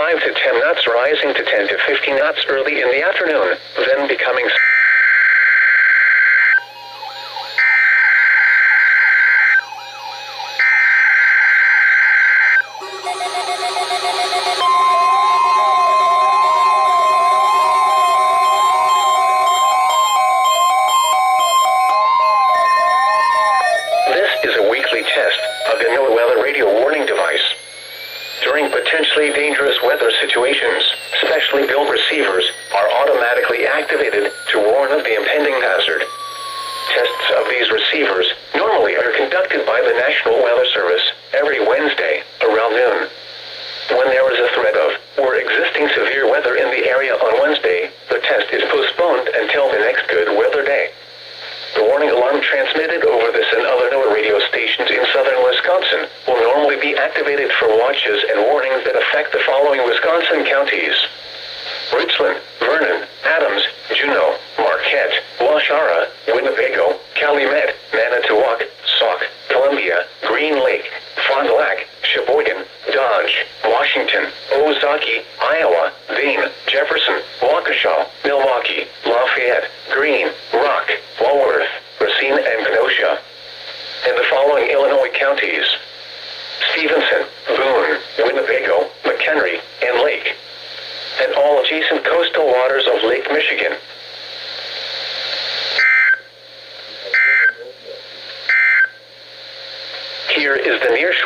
5 to 10 knots, rising to 10 to 15 knots early in the afternoon, then becoming test of the NOAA weather radio warning device. During potentially dangerous weather situations, specially built receivers are automatically activated to warn of the impending hazard. Tests of these receivers normally are conducted by the National Weather Service every Wednesday around noon. When there is a threat of or existing severe weather in the area on Wednesday, the test is postponed until the next good weather day. The warning alarm transmitted over this and other NOAA radio stations in southern Wisconsin will normally be activated for watches and warnings that affect the following Wisconsin counties: Richland, Vernon, Adams, Juneau, Marquette, Waushara, Winnebago, Calumet, Manitowoc, Sauk, Columbia, Green Lake, Fond du Lac, Sheboygan, Dodge, Washington, Ozaukee, Iowa, Vane, Jefferson, Waukesha, Milwaukee, Lafayette, Greene, Rock, Walworth, Racine, and Kenosha. And the following Illinois counties: Stevenson, Boone, Winnebago, McHenry, and Lake, and all adjacent coastal waters of Lake Michigan. Here is the nearshore